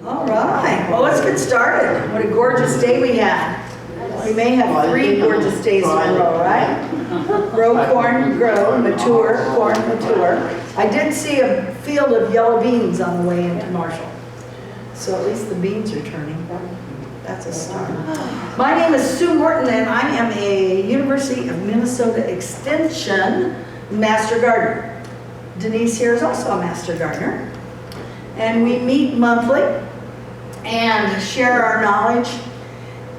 All right, well, let's get started. What a gorgeous day we had. We may have 3 gorgeous days in a row, right? Grow corn, grow, mature, corn, mature. I did see a field of yellow beans on the way into Marshall. So at least the beans are turning. That's a start. My name is Sue Morton, and I am a University of Minnesota Extension Master Gardener. Denise here is also a Master Gardener. And we meet monthly and share our knowledge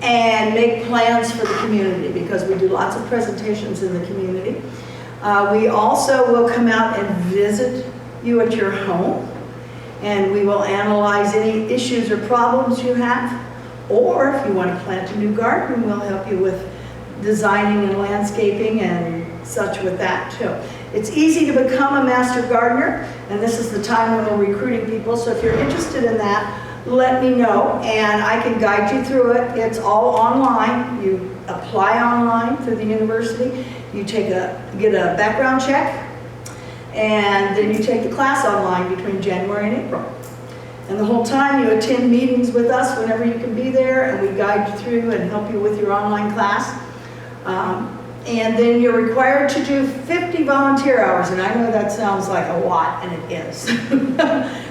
and make plans for the community, because we do lots of presentations in the community. We also will come out and visit you at your home, and we will analyze any issues or problems you have. Or if you want to plant a new garden, we'll help you with designing and landscaping and such with that too. It's easy to become a master gardener, and this is the time when we're recruiting people. So if you're interested in that, let me know and I can guide you through it. It's all online. You apply online through the university. You get a background check, and then you take the class online between January and April. And the whole time you attend meetings with us whenever you can be there, and we guide you through and help you with your online class. And then you're required to do 50 volunteer hours, and I know that sounds like a lot, and it is.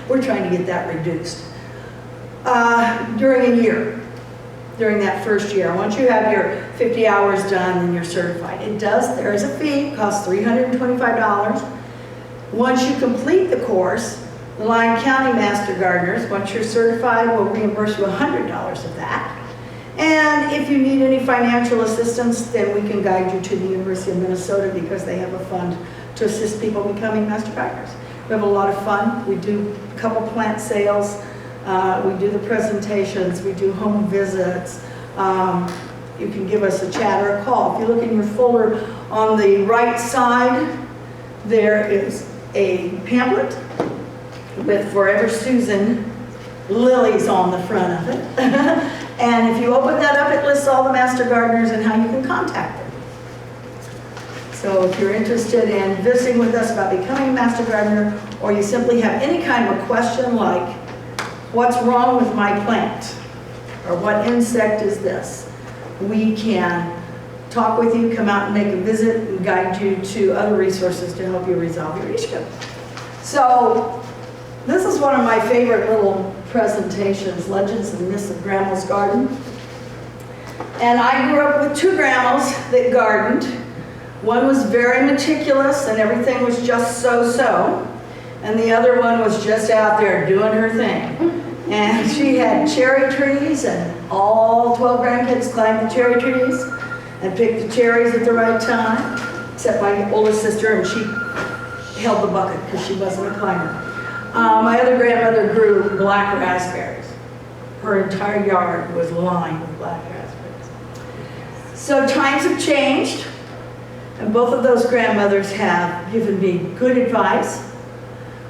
We're trying to get that reduced. During a year, during that first year. Once you have your 50 hours done, then you're certified. There is a fee, it costs $325. Once you complete the course, the Lyon County Master Gardeners, once you're certified, will reimburse you $100 of that. And if you need any financial assistance, then we can guide you to the University of Minnesota, because they have a fund to assist people becoming master gardeners. We have a lot of fun. We do a couple plant sales. We do the presentations. We do home visits. You can give us a chat or a call. If you look in your folder on the right side, there is a pamphlet with Forever Susan lilies on the front of it. And if you open that up, it lists all the master gardeners and how you can contact them. So if you're interested in visiting with us about becoming a master gardener, or you simply have any kind of a question like, what's wrong with my plant? Or what insect is this? We can talk with you, come out and make a visit, and guide you to other resources to help you resolve your issue. So this is one of my favorite little presentations, Legends and Myths of Grandma's Garden. And I grew up with 2 grandmas that gardened. One was very meticulous and everything was just so-so. And the other one was just out there doing her thing. And she had cherry trees, and all 12 grandkids climbed the cherry trees and picked the cherries at the right time, except my oldest sister, and she held the bucket because she wasn't a climber. My other grandmother grew black raspberries. Her entire yard was lined with black raspberries. So times have changed, and both of those grandmothers have given me good advice,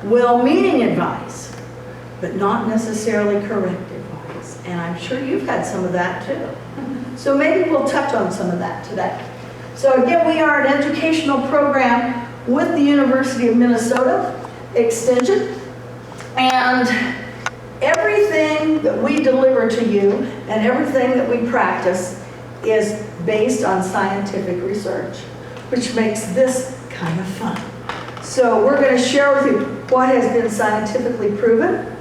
well-meaning advice, but not necessarily correct advice. And I'm sure you've had some of that too. So maybe we'll touch on some of that today. So again, we are an educational program with the University of Minnesota Extension. And everything that we deliver to you and everything that we practice is based on scientific research, which makes this kind of fun. So we're going to share with you what has been scientifically proven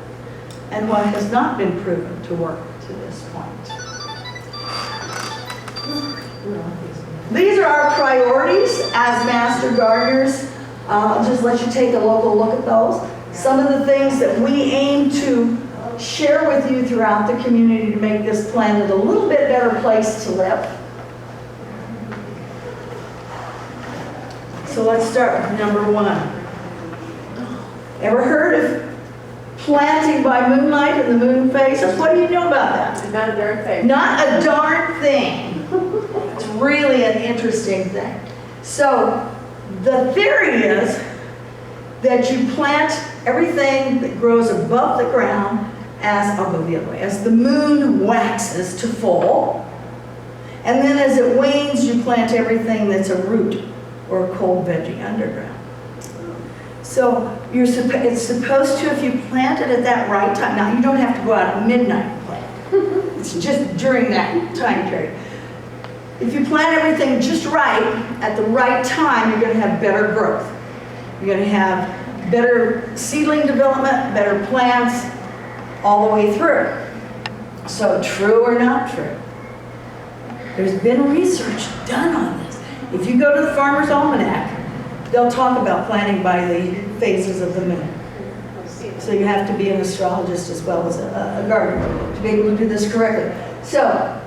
and what has not been proven to work to this point. These are our priorities as master gardeners. I'll just let you take a local look at those. Some of the things that we aim to share with you throughout the community to make this planet a little bit better place to live. So let's start with number 1. Ever heard of planting by moonlight and the moon phases? What do you know about that? Not a darn thing. Not a darn thing. It's really an interesting thing. So the theory is that you plant everything that grows above the ground I'll go the other way, as the moon waxes to full, and then as it wanes, you plant everything that's a root or a cold veggie underground. So it's supposed to, if you plant it at that right time, now you don't have to go out at midnight and plant. It's just during that time period. If you plant everything just right, at the right time, you're going to have better growth. You're going to have better seedling development, better plants, all the way through. So true or not true? There's been research done on this. If you go to the Farmer's Almanac, they'll talk about planting by the phases of the moon. So you have to be an astrologist as well as a gardener to be able to do this correctly. So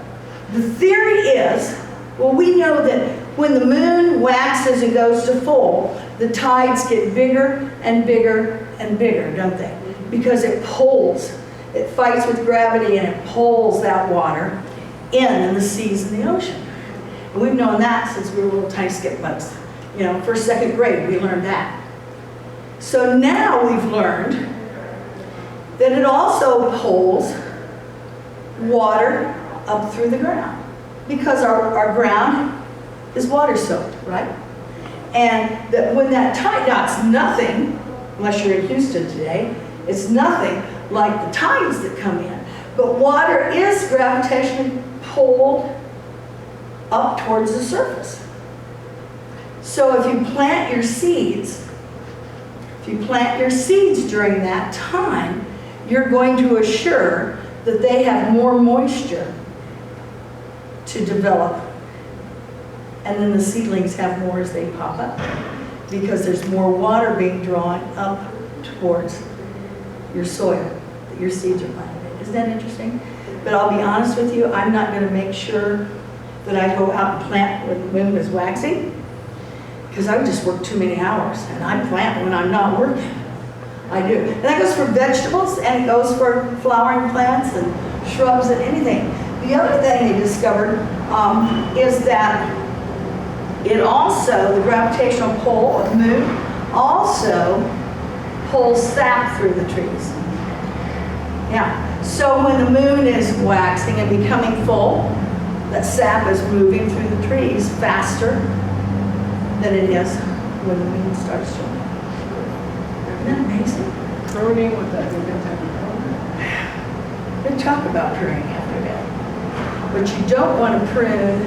the theory is, well, we know that when the moon waxes and goes to full, the tides get bigger and bigger and bigger, don't they? Because it pulls, it fights with gravity and it pulls that water in the seas and the ocean. And we've known that since we were little tiny skip bugs. You know, first, second grade, we learned that. So now we've learned that it also pulls water up through the ground because our ground is water soaked, right? And that when that tide, now it's nothing, unless you're in Houston today, it's nothing like the tides that come in. But water is gravitationally pulled up towards the surface. So if you plant your seeds, during that time, you're going to assure that they have more moisture to develop. And then the seedlings have more as they pop up because there's more water being drawn up towards your soil that your seeds are planted in. Isn't that interesting? But I'll be honest with you, I'm not going to make sure that I go out and plant when the moon is waxing, because I would just work too many hours, and I plant when I'm not working. I do. And that goes for vegetables, and it goes for flowering plants and shrubs and anything. The other thing they discovered is that it also, the gravitational pull of the moon, also pulls sap through the trees. Yeah. So when the moon is waxing and becoming full, that sap is moving through the trees faster than it is when the moon starts to wane. Isn't that amazing? Pruning with that good time of They talk about pruning after that. But you don't want to prune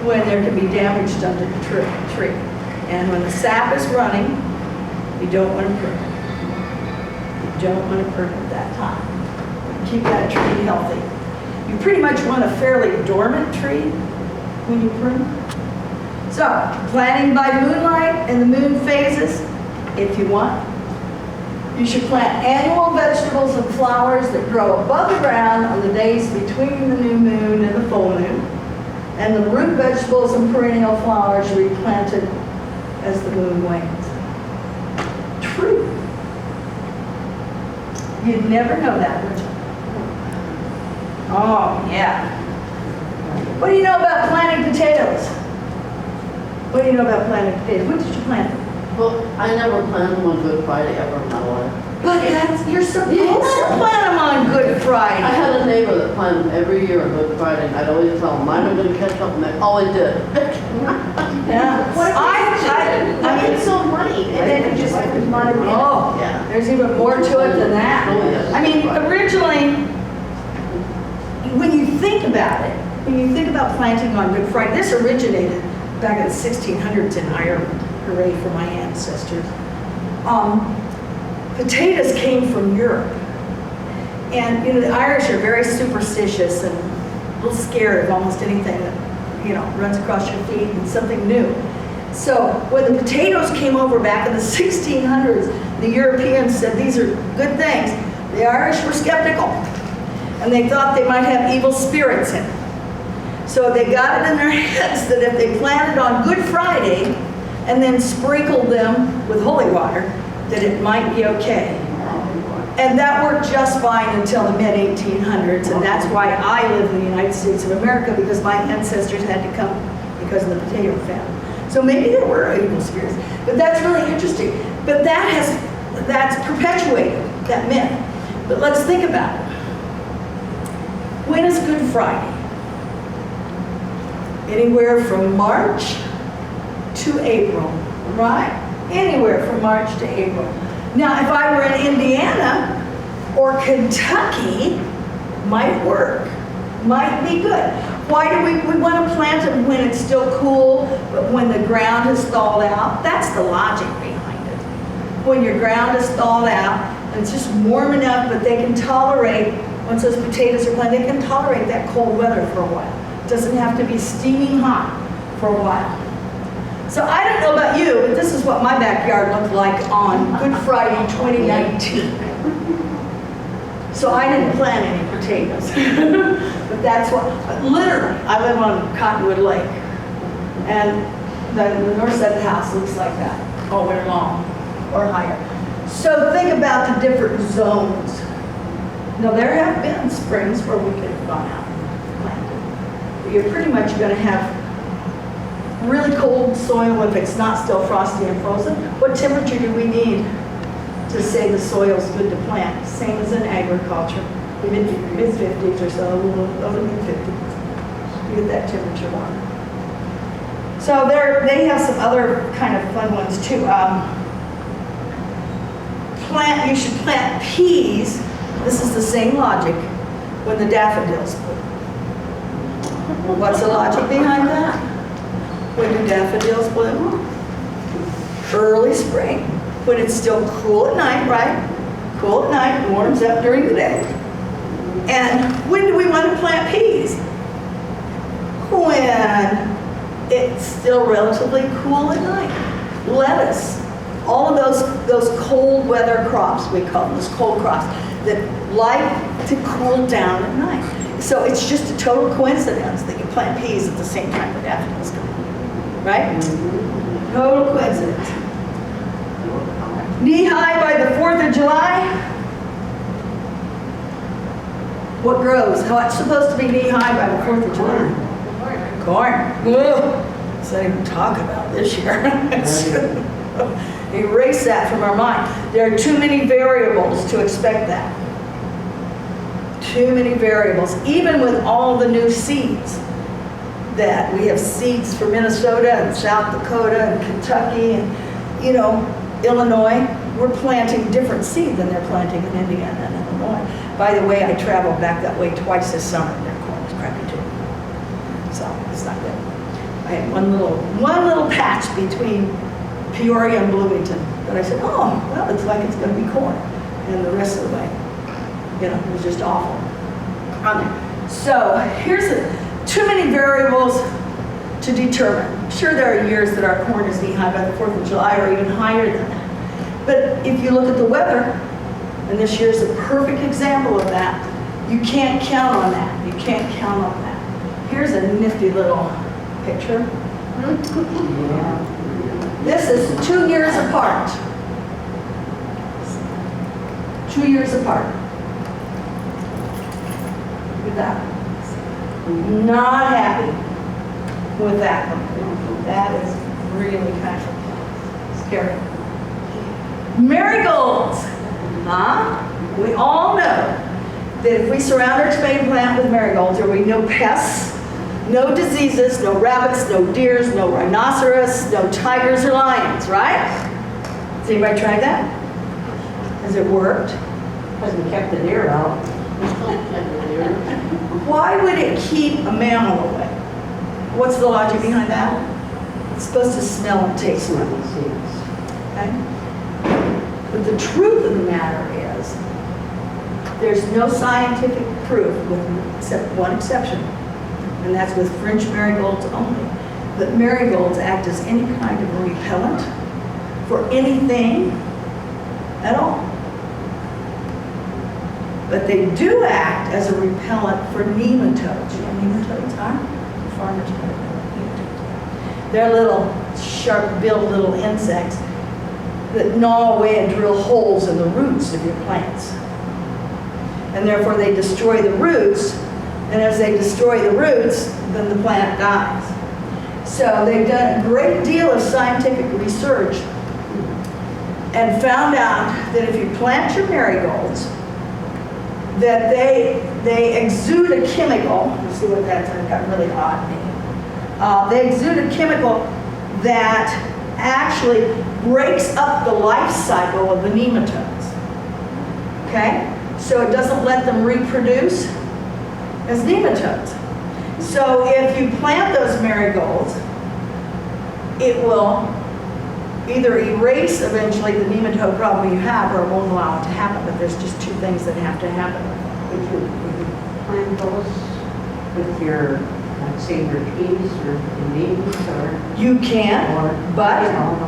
when there can be damage done to the tree. And when the sap is running, you don't want to prune. You don't want to prune at that time. Keep that tree healthy. You pretty much want a fairly dormant tree when you prune. So, planting by moonlight and the moon phases, if you want. You should plant annual vegetables and flowers that grow above the ground on the days between the new moon and the full moon. And the root vegetables and perennial flowers should be planted as the moon wanes. True. You'd never know that, would you? Oh, yeah. What do you know about planting potatoes? What do you know about planting potatoes? When did you plant them? Well, I never planned them on Good Friday ever in my life. But you're supposed to plant them on Good Friday. I had a neighbor that planted them every year on Good Friday, and I'd always tell them, mine are going to catch up, and they always did. Yeah. I mean, it's so money, and then you just put money in. Oh, Yeah. there's even more to it than that. Oh, yes. I mean, originally, when you think about it, when you think about planting on Good Friday, this originated back in the 1600s in Ireland. Hooray for my ancestors. Potatoes came from Europe. And, you know, the Irish are very superstitious and a little scared of almost anything that, you know, runs across your feet and something new. So when the potatoes came over back in the 1600s, the Europeans said these are good things. The Irish were skeptical. And they thought they might have evil spirits in it. So they got it in their heads that if they planted on Good Friday and then sprinkled them with holy water, that it might be okay. And that worked just fine until the mid-1800s, and that's why I live in the United States of America, because my ancestors had to come because of the potato famine. So maybe there were evil spirits, but that's really interesting. But that's perpetuated, that myth. But let's think about it. When is Good Friday? Anywhere from March to April, right? anywhere from March to April. Now, if I were in Indiana or Kentucky, might work, might be good. Why do we want to plant them when it's still cool, but when the ground is thawed out? That's the logic behind it. When your ground is thawed out, and it's just warm enough, but they can tolerate, once those potatoes are planted, they can tolerate that cold weather for a while. It doesn't have to be steaming hot for a while. So I don't know about you, but this is what my backyard looked like on Good Friday 2019. So I didn't plant any potatoes. But that's what, literally, I live on Cottonwood Lake. And the north side of the house looks like that, all winter long or higher. So think about the different zones. Now there have been springs where we could have gone out and planted. But you're pretty much gonna have really cold soil if it's not still frosty and frozen. What temperature do we need to say the soil's good to plant? Same as in agriculture, mid-50s or so, over mid-50s. You get that temperature one. So they have some other kind of fun ones too. You should plant peas. This is the same logic when the daffodils bloom. What's the logic behind that? When do daffodils bloom? Early spring, when it's still cool at night, right? Cool at night, warms up during the day. And when do we want to plant peas? When it's still relatively cool at night. Lettuce, all of those cold weather crops, we call them, those cold crops, that like to cool down at night. So it's just a total coincidence that you plant peas at the same time the daffodils come. Right? Total coincidence. Knee high by the 4th of July. What grows? What's supposed to be knee high by the 4th of July? Corn. Let's not even talk about this year. Erase that from our mind. There are too many variables to expect that. Too many variables. Even with all the new seeds. That we have seeds for Minnesota and South Dakota and Kentucky and, Illinois. We're planting different seed than they're planting in Indiana and Illinois. By the way, I traveled back that way twice this summer and their corn was crappy too. So it's not good. I had one little patch between Peoria and Bloomington. But I said, oh, well, it's like it's going to be corn. And the rest of the way, it was just awful on there. So here's too many variables to determine. Sure, there are years that our corn is knee high by the 4th of July or even higher than that. But if you look at the weather, and this year's a perfect example of that, you can't count on that. You can't count on that. Here's a nifty little picture. This is 2 years apart. 2 years apart. Look at that. Not happy with that one. That is really kind of scary. Marigolds. We all know that if we surround our tomato plant with marigolds, there will be no pests, no diseases, no rabbits, no deers, no rhinoceros, no tigers or lions, right? Has anybody tried that? Has it worked? Hasn't kept the deer out. Why would it keep a mammal away? What's the logic behind that? It's supposed to smell and taste good. Okay? But the truth of the matter is, there's no scientific proof, except one exception, and that's with French marigolds only, that marigolds act as any kind of repellent for anything at all. But they do act as a repellent for nematodes. You know what nematodes are? Farmers know nematodes. They're little sharp-billed little insects that gnaw away and drill holes in the roots of your plants. And therefore they destroy the roots, and as they destroy the roots, then the plant dies. So they've done a great deal of scientific research and found out that if you plant your marigolds, that they exude a chemical. Let's see what that's, it got really odd name. They exude a chemical that actually breaks up the life cycle of the nematodes. Okay? So it doesn't let them reproduce as nematodes. So if you plant those marigolds, it will either erase eventually the nematode problem you have, or it won't allow it to happen. But there's just two things that have to happen. Would you plant those with your, let's say, your peas or beans or? You can, but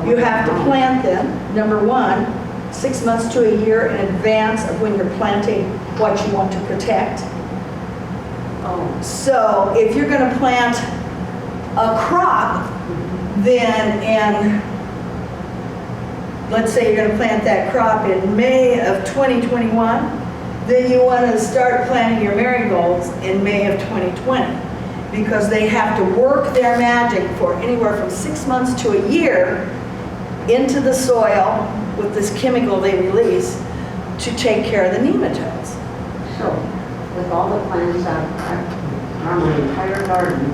you have to plant them, number one, 6 months to a year in advance of when you're planting what you want to protect. Oh. So if you're going to plant a crop, then let's say you're going to plant that crop in May of 2021, then you want to start planting your marigolds in May of 2020, because they have to work their magic for anywhere from 6 months to a year into the soil with this chemical they release to take care of the nematodes. So, with all the plants on my entire garden,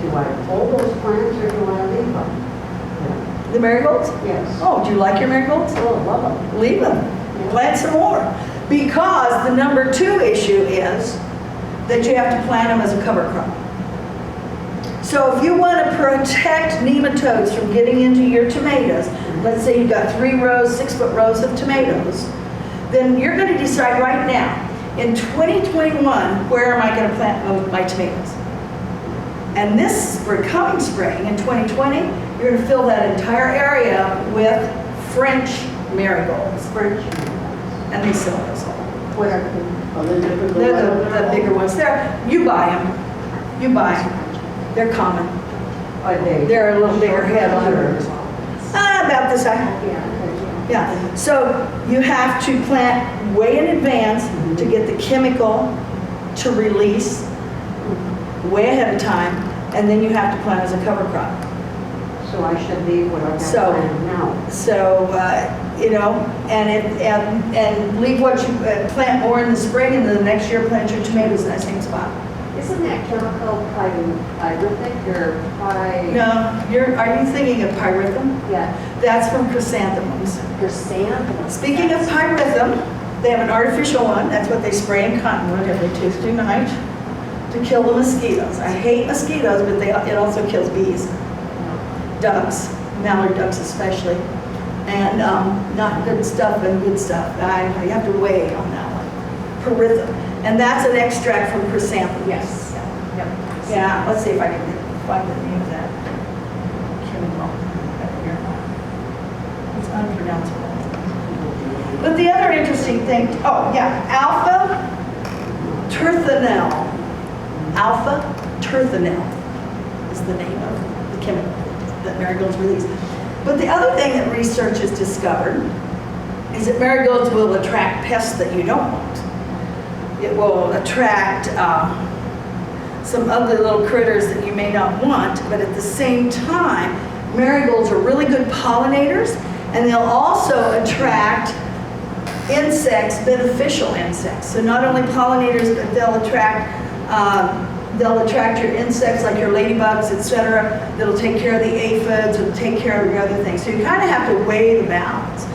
do I pull those plants or do I leave them? The marigolds? Yes. Oh, do you like your marigolds? Oh, I love them. Leave them. Plant some more. Because the number two issue is that you have to plant them as a cover crop. So if you want to protect nematodes from getting into your tomatoes, let's say you've got 3 rows, 6-foot rows of tomatoes, then you're going to decide right now, in 2021, where am I going to plant my tomatoes? And this coming spring, in 2020, you're going to fill that entire area with French marigolds. French. And they sell those all. What are they? Are they different? They're the bigger ones. You buy them. You buy them. They're common. Are they? They're a little bigger head on them. About this size. Yeah. Yeah. So you have to plant way in advance to get the chemical to release way ahead of time, and then you have to plant as a cover crop. So I should leave what I got So- planted now. So, and leave what you plant more in the spring, and then the next year plant your tomatoes in that same spot. Isn't that chemical pyrithic or No, are you thinking of pyrethrum? Yeah, That's from chrysanthemums. chrysanthemums. Speaking of pyrethrum, they have an artificial one. That's what they spray in cottonwood every Tuesday night to kill the mosquitoes. I hate mosquitoes, but it also kills bees, ducks, mallard ducks especially, and not good stuff and good stuff. You have to weigh on that one. Pyrethrum, and that's an extract from chrysanthemums. Yes. Yep. Yeah, let's see if I can find the name of that chemical. It's unpronounceable. But the other interesting thing, oh yeah, alpha terphenol. Alpha terphenol is the name of the chemical that marigolds release. But the other thing that research has discovered is that marigolds will attract pests that you don't want. It will attract some ugly little critters that you may not want, but at the same time, marigolds are really good pollinators, and they'll also attract insects, beneficial insects. So not only pollinators, but they'll attract your insects like your ladybugs, etc. That'll take care of the aphids, or take care of your other things. So you kind of have to weigh the balance.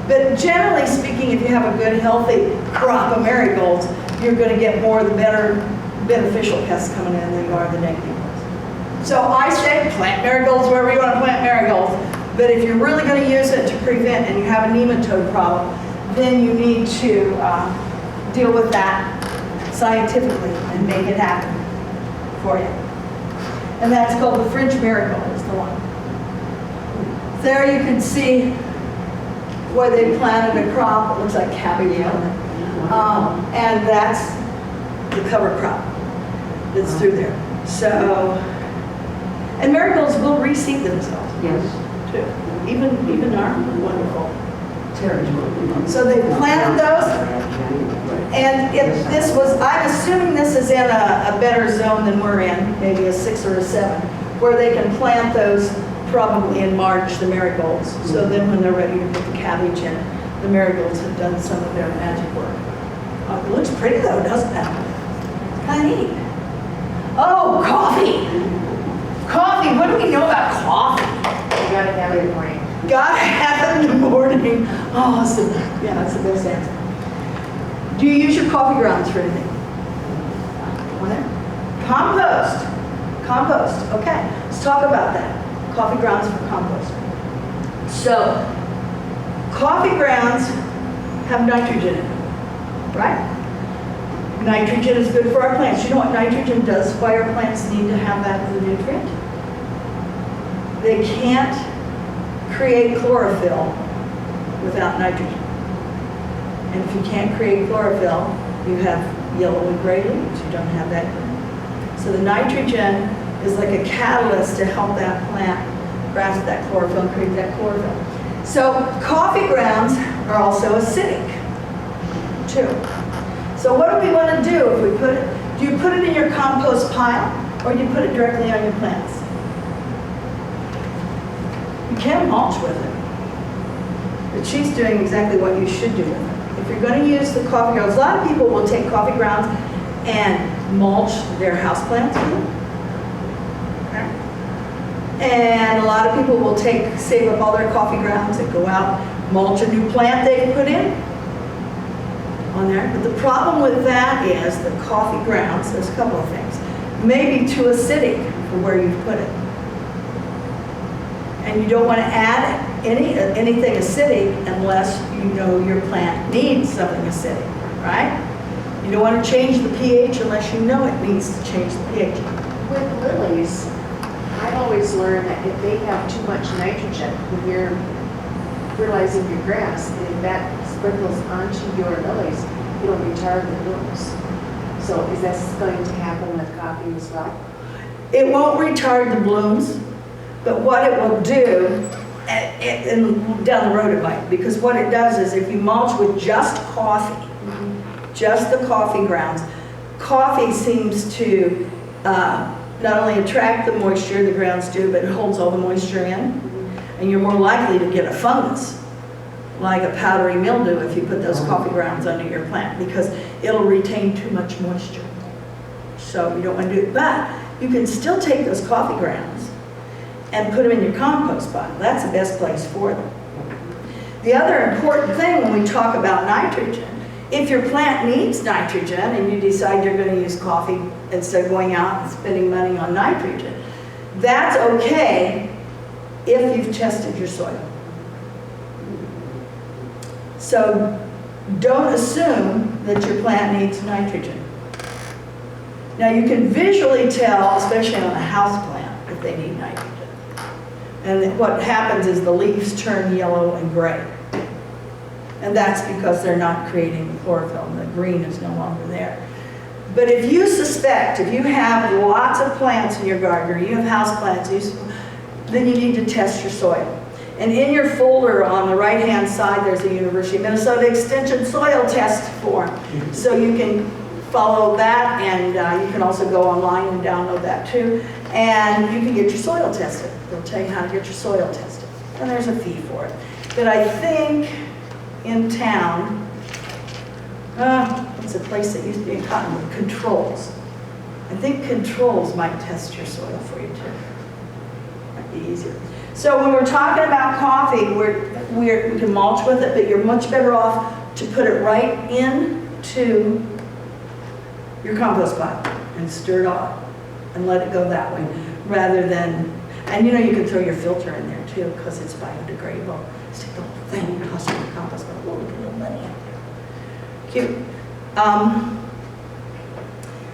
But generally speaking, if you have a good, healthy crop of marigolds, you're going to get more of the better beneficial pests coming in than you are the negative ones. So I say plant marigolds wherever you want to plant marigolds. But if you're really going to use it to prevent, and you have a nematode problem, then you need to deal with that scientifically and make it happen for you. And that's called the French marigold, is the one. There you can see where they planted a crop. It looks like cabbage on it. And that's the cover crop that's through there. So, and marigolds will reseed themselves Yes. too. Even our wonderful territory. So they planted those, and if this was, I'm assuming this is in a better zone than we're in, maybe a 6 or a 7, where they can plant those probably in March, the marigolds. So then when they're ready to put the cabbage in, the marigolds have done some of their magic work. It looks pretty though, doesn't it? Kind of neat. Oh, coffee. Coffee, what do we know about coffee? You gotta have it in the morning. Gotta have it in the morning. Oh, that's the best answer. Do you use your coffee grounds for anything? On there? Compost. Compost. Okay, let's talk about that. Coffee grounds for compost. So, coffee grounds have nitrogen in them, right? Nitrogen is good for our plants. You know what nitrogen does? Why our plants need to have that as a nutrient? They can't create chlorophyll without nitrogen. And if you can't create chlorophyll, you have yellow and gray leaves. You don't have that green. So the nitrogen is like a catalyst to help that plant grasp that chlorophyll and create that chlorophyll. So coffee grounds are also acidic, too. So what do we want to do if we put it? Do you put it in your compost pile or do you put it directly on your plants? You can mulch with it. But she's doing exactly what you should do with it. If you're going to use the coffee grounds, a lot of people will take coffee grounds and mulch their houseplants with them. Okay. And a lot of people will save up all their coffee grounds and go out, mulch a new plant they've put in on there. But the problem with that is the coffee grounds, there's a couple of things. Maybe too acidic for where you've put it. And you don't want to add anything acidic unless you know your plant needs something acidic, right? You don't want to change the pH unless you know it needs to change the pH. With lilies, I've always learned that if they have too much nitrogen, when you're fertilizing your grass, and if that sprinkles onto your lilies, it'll retard the blooms. So is this going to happen with coffee as well? It won't retard the blooms, but what it will do, and down the road it might, because what it does is if you mulch with just coffee, just the coffee grounds, coffee seems to not only attract the moisture, the grounds do, but it holds all the moisture in, and you're more likely to get a fungus, like a powdery mildew if you put those coffee grounds under your plant, because it'll retain too much moisture. So you don't want to do it, but you can still take those coffee grounds and put them in your compost pile. That's the best place for them. The other important thing when we talk about nitrogen, if your plant needs nitrogen and you decide you're going to use coffee instead of going out and spending money on nitrogen, that's okay if you've tested your soil. So don't assume that your plant needs nitrogen. Now you can visually tell, especially on a house plant, if they need nitrogen. And what happens is the leaves turn yellow and gray. And that's because they're not creating chlorophyll, and the green is no longer there. But if you suspect, if you have lots of plants in your garden, or you have house plants, then you need to test your soil. And in your folder on the right-hand side, there's a University of Minnesota Extension soil test form. So you can follow that, and you can also go online and download that too. And you can get your soil tested. They'll tell you how to get your soil tested. And there's a fee for it. But I think in town, it's a place that used to be in Cottonwood, Controls. I think Controls might test your soil for you too. Might be easier. So when we're talking about coffee, we can mulch with it, but you're much better off to put it right into your compost pile and stir it off and let it go that way, rather than, and you know you can throw your filter in there too because it's biodegradable. Stick the whole thing in your compost pile. Oh, look at a little money out there. Cute.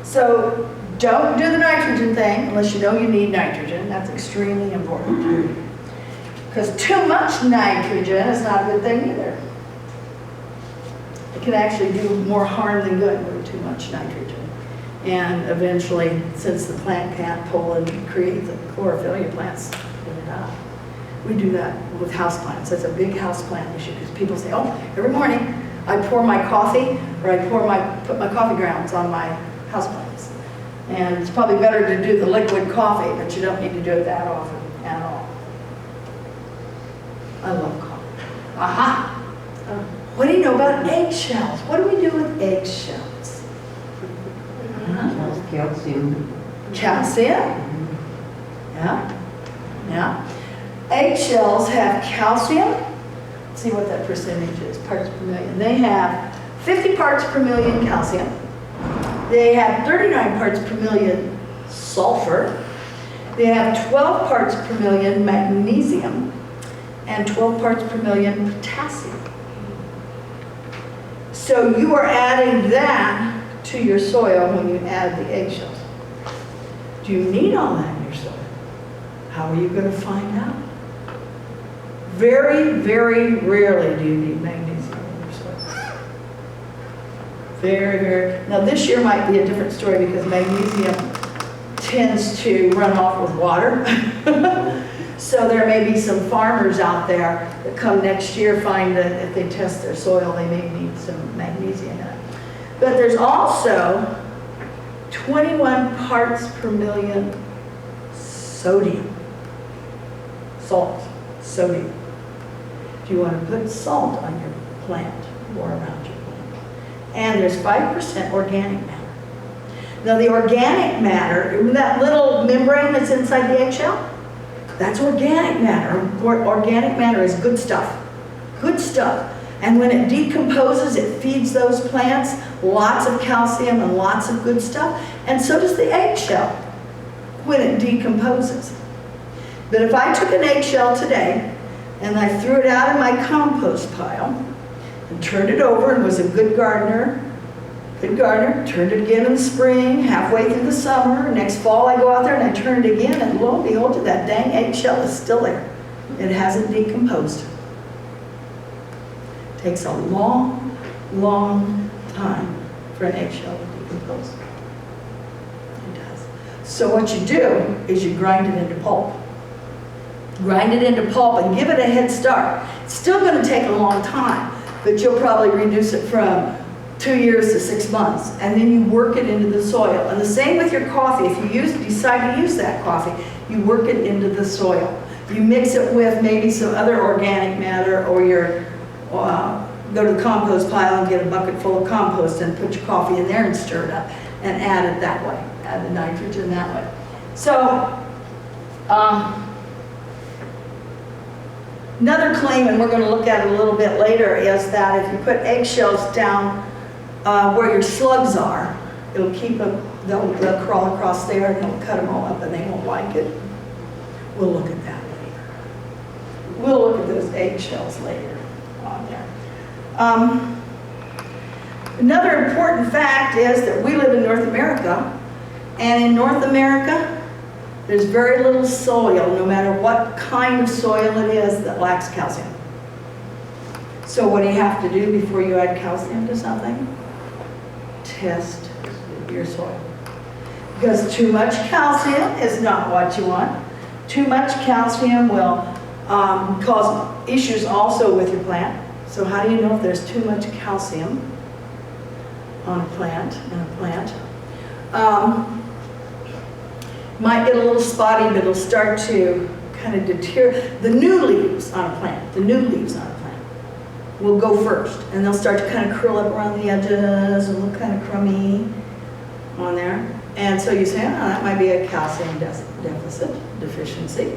So don't do the nitrogen thing unless you know you need nitrogen. That's extremely important. Because too much nitrogen is not a good thing either. It can actually do more harm than good with too much nitrogen. And eventually, since the plant can't pull and create the chlorophyll, your plants will die. We do that with houseplants. That's a big houseplant issue because people say, oh, every morning I pour my coffee, or I put my coffee grounds on my houseplants. And it's probably better to do the liquid coffee, but you don't need to do it that often at all. I love coffee. Aha! What do you know about eggshells? What do we do with eggshells? Calcium. Calcium? Yeah. Yeah. Eggshells have calcium. Let's see what that percentage is, parts per million. They have 50 parts per million calcium. They have 39 parts per million sulfur. They have 12 parts per million magnesium and 12 parts per million potassium. So you are adding that to your soil when you add the eggshells. Do you need all that in your soil? How are you going to find out? Very, very rarely do you need magnesium in your soil. Very, very. Now this year might be a different story because magnesium tends to run off with water. So there may be some farmers out there that come next year find that if they test their soil, they may need some magnesium in it. But there's also 21 parts per million sodium. Salt, sodium. Do you want to put salt on your plant or around your plant? And there's 5% organic matter. Now the organic matter, that little membrane that's inside the eggshell, that's organic matter. Organic matter is good stuff. Good stuff. And when it decomposes, it feeds those plants lots of calcium and lots of good stuff. And so does the eggshell when it decomposes. But if I took an eggshell today and I threw it out in my compost pile and turned it over and was a good gardener, turned it again in the spring, halfway through the summer, next fall I go out there and I turn it again, and lo and behold, that dang eggshell is still there. It hasn't decomposed. It takes a long, long time for an eggshell to decompose. It does. So what you do is you grind it into pulp. Grind it into pulp and give it a head start. It's still going to take a long time, but you'll probably reduce it from 2 years to 6 months, and then you work it into the soil. And the same with your coffee. If you decide to use that coffee, you work it into the soil. You mix it with maybe some other organic matter, or go to the compost pile and get a bucket full of compost and put your coffee in there and stir it up and add it that way. Add the nitrogen that way. So, another claim, and we're going to look at it a little bit later, is that if you put eggshells down where your slugs are, it'll keep them, they'll crawl across there and they'll cut them all up and they won't like it. We'll look at that later. We'll look at those eggshells later on there. Another important fact is that we live in North America, and in North America, there's very little soil, no matter what kind of soil it is, that lacks calcium. So what do you have to do before you add calcium to something? Test your soil. Because too much calcium is not what you want. Too much calcium will cause issues also with your plant. So how do you know if there's too much calcium on a plant, might get a little spotty, but it'll start to kind of deteriorate. The new leaves on a plant will go first, and they'll start to kind of curl up around the edges and look kind of crummy on there. And so you say, oh, that might be a calcium deficiency.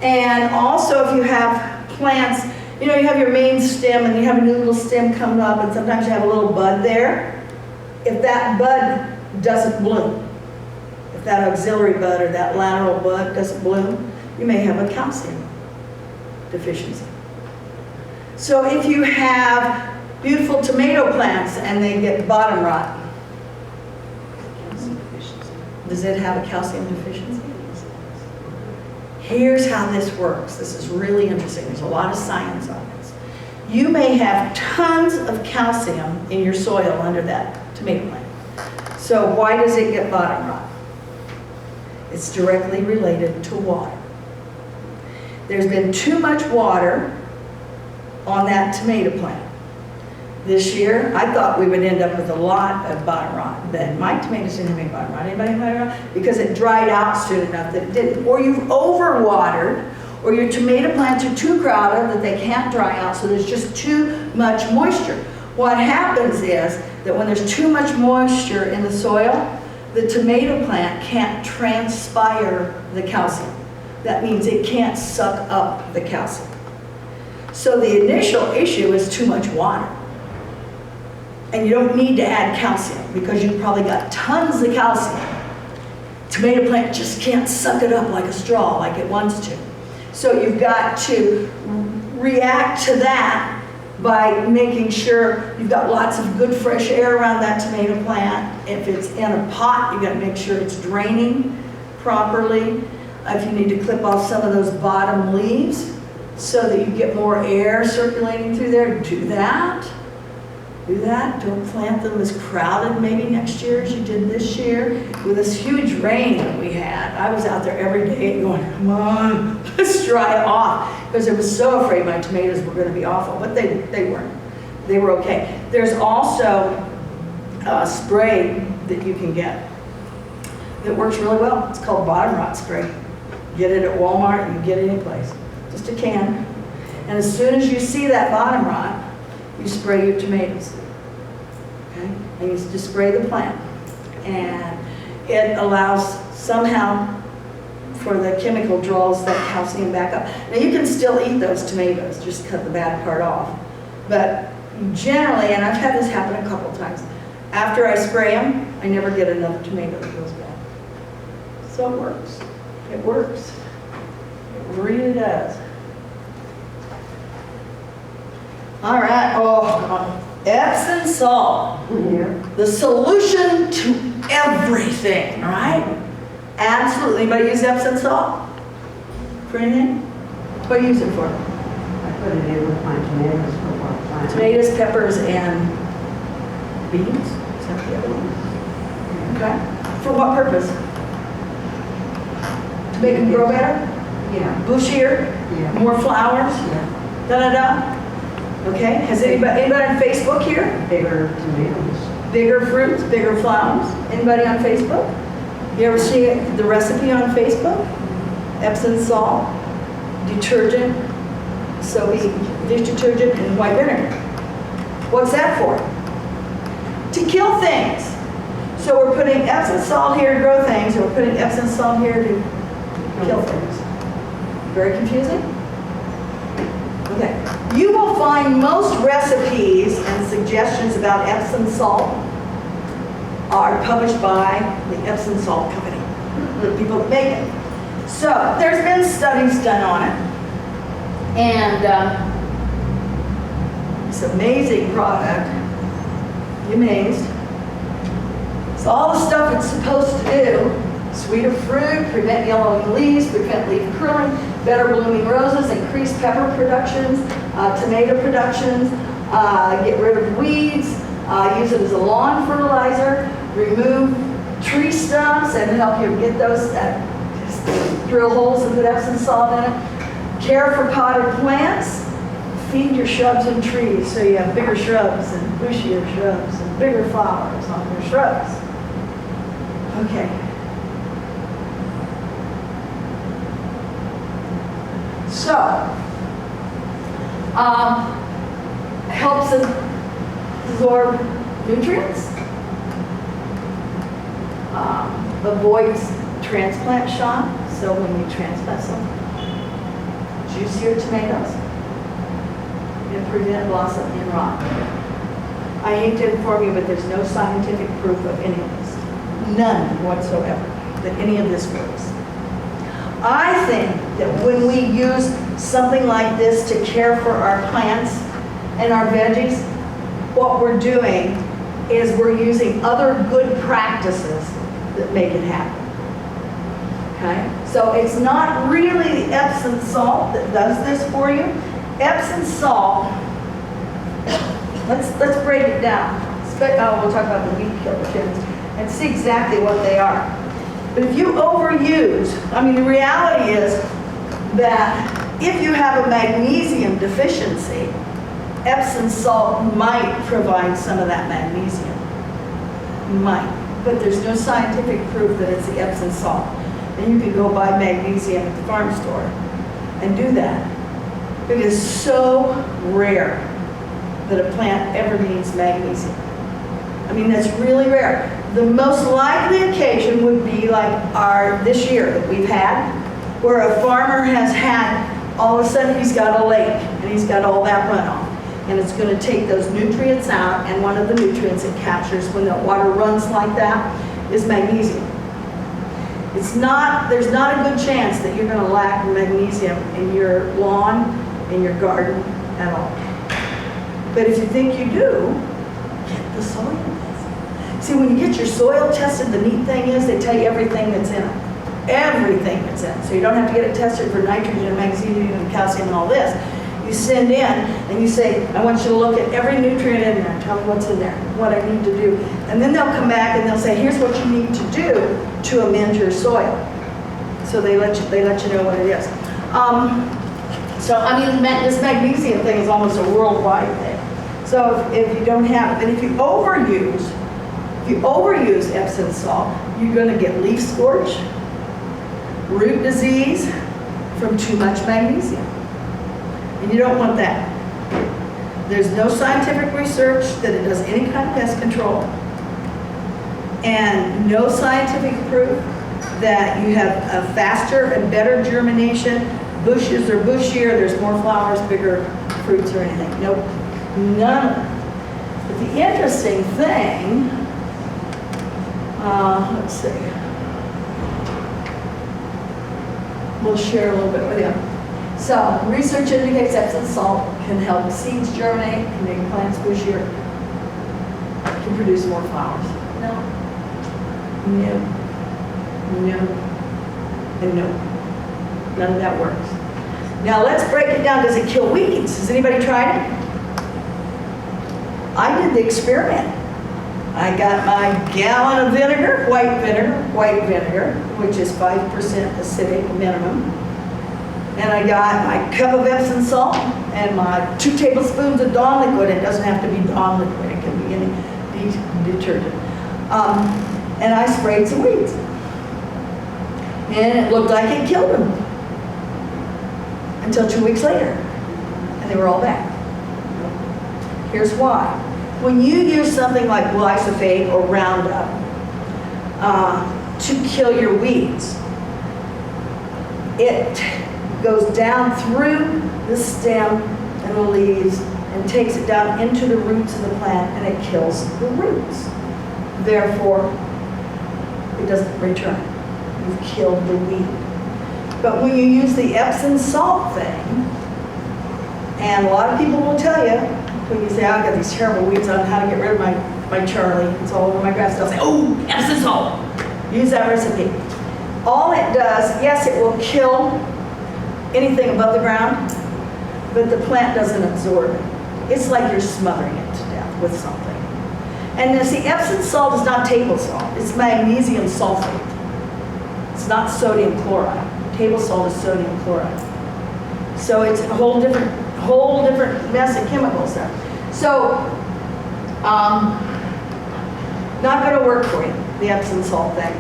And also if you have plants, you know, you have your main stem and you have a new little stem coming up, and sometimes you have a little bud there. If that bud doesn't bloom, if that auxiliary bud or that lateral bud doesn't bloom, you may have a calcium deficiency. So if you have beautiful tomato plants and they get bottom rot, does it have a calcium deficiency? Here's how this works. This is really interesting. There's a lot of science on this. You may have tons of calcium in your soil under that tomato plant. So why does it get bottom rot? It's directly related to water. There's been too much water on that tomato plant. This year, I thought we would end up with a lot of bottom rot, but my tomatoes didn't have any bottom rot. Anybody have bottom rot? Because it dried out soon enough that it didn't. Or you've overwatered, or your tomato plants are too crowded that they can't dry out, so there's just too much moisture. What happens is that when there's too much moisture in the soil, the tomato plant can't transpire the calcium. That means it can't suck up the calcium. So the initial issue is too much water. And you don't need to add calcium because you've probably got tons of calcium. Tomato plant just can't suck it up like a straw, like it wants to. So you've got to react to that by making sure you've got lots of good fresh air around that tomato plant. If it's in a pot, you've got to make sure it's draining properly. If you need to clip off some of those bottom leaves so that you get more air circulating through there, do that. Do that. Don't plant them as crowded maybe next year as you did this year. With this huge rain that we had, I was out there every day going, come on, let's dry it off. Because I was so afraid my tomatoes were going to be awful, but they weren't. They were okay. There's also a spray that you can get that works really well. It's called bottom rot spray. Get it at Walmart, you can get it any place. Just a can. And as soon as you see that bottom rot, you spray your tomatoes. Okay? And you just spray the plant. And it allows somehow for the chemical draws that calcium back up. Now you can still eat those tomatoes, just cut the bad part off. But generally, and I've had this happen a couple of times, after I spray them, I never get another tomato that goes bad. So it works. It works. It really does. All right. Oh, Epsom salt. Yeah. The solution to everything, right? Absolutely. Anybody use Epsom salt for anything? What do you use it for? I put it in with my tomatoes for our plant. Tomatoes, peppers, and beans? Is that the other one? Okay. For what purpose? To make them grow better? Yeah. Bushier? Yeah. More flowers? Yeah. Da-da-da? Okay. Has anybody on Facebook here? Bigger tomatoes. Bigger fruits, bigger flowers? Anybody on Facebook? You ever see the recipe on Facebook? Epsom salt, detergent, soapy dish detergent, and white vinegar. What's that for? To kill things. So we're putting Epsom salt here to grow things, and we're putting Epsom salt here to kill things. Very confusing? Okay. You will find most recipes and suggestions about Epsom salt are published by the Epsom Salt Company, the people that make it. So there's been studies done on it, and it's an amazing product. You're amazed. It's all the stuff it's supposed to do. Sweeter fruit, prevent yellowing leaves, prevent leaf curling, better blooming roses, increase pepper productions, tomato productions, get rid of weeds, use it as a lawn fertilizer, remove tree stumps and help you get those, just drill holes and put Epsom salt in it. Care for potted plants, feed your shrubs and trees so you have bigger shrubs and bushier shrubs and bigger flowers on your shrubs. Okay. So, helps absorb nutrients, avoids transplant shock, so when you transplant some juicier tomatoes, and prevent blossom and rot. I hate to inform you, but there's no scientific proof of any of this. None whatsoever that any of this works. I think that when we use something like this to care for our plants and our veggies, what we're doing is we're using other good practices that make it happen. Okay? So it's not really the Epsom salt that does this for you. Epsom salt, let's break it down. We'll talk about the weed killer chips and see exactly what they are. But if you overuse, the reality is that if you have a magnesium deficiency, Epsom salt might provide some of that magnesium. Might. But there's no scientific proof that it's the Epsom salt. And you can go buy magnesium at the farm store and do that. It is so rare that a plant ever needs magnesium. That's really rare. The most likely occasion would be like this year that we've had. where a farmer has had, all of a sudden he's got a lake and he's got all that runoff. And it's going to take those nutrients out, and one of the nutrients it captures when the water runs like that is magnesium. There's not a good chance that you're going to lack magnesium in your lawn, in your garden at all. But if you think you do, get the soil tested. See, when you get your soil tested, the neat thing is they tell you everything that's in it. Everything that's in it. So you don't have to get it tested for nitrogen and magnesium and calcium and all this. You send in and you say, I want you to look at every nutrient in there, tell me what's in there, what I need to do. And then they'll come back and they'll say, here's what you need to do to amend your soil. So they let you know what it is. So I mean, this magnesium thing is almost a worldwide thing. So if you don't have it, and if you overuse Epsom salt, you're going to get leaf scorch, root disease from too much magnesium. And you don't want that. There's no scientific research that it does any kind of pest control, and no scientific proof that you have a faster and better germination, bushes are bushier, there's more flowers, bigger fruits or anything. Nope, none of that. But the interesting thing, let's see, we'll share a little bit with you. So, research indicates Epsom salt can help seeds germinate, can make plants bushier, can produce more flowers. No. No. No. And no. None of that works. Now let's break it down. Does it kill weeds? Has anybody tried it? I did the experiment. I got my gallon of vinegar, white vinegar, which is 5% acidic minimum. And I got my cup of Epsom salt and my 2 tablespoons of Dawn liquid. It doesn't have to be Dawn liquid, it can be any detergent. And I sprayed some weeds. And it looked like it killed them. Until 2 weeks later. And they were all back. Here's why. When you use something like glyphosate or Roundup to kill your weeds, it goes down through the stem and the leaves and takes it down into the roots of the plant, and it kills the roots. Therefore, it doesn't return. You've killed the weed. But when you use the Epsom salt thing, and a lot of people will tell you, when you say, I've got these terrible weeds on how to get rid of my Charlie, it's all over my grass, they'll say, oh, Epsom salt. Use that recipe. All it does, yes, it will kill anything above the ground, but the plant doesn't absorb it. It's like you're smothering it to death with something. And you see, Epsom salt is not table salt. It's magnesium sulfate. It's not sodium chloride. Table salt is sodium chloride. So it's a whole different mess of chemicals there. So, not going to work for you, the Epsom salt thing.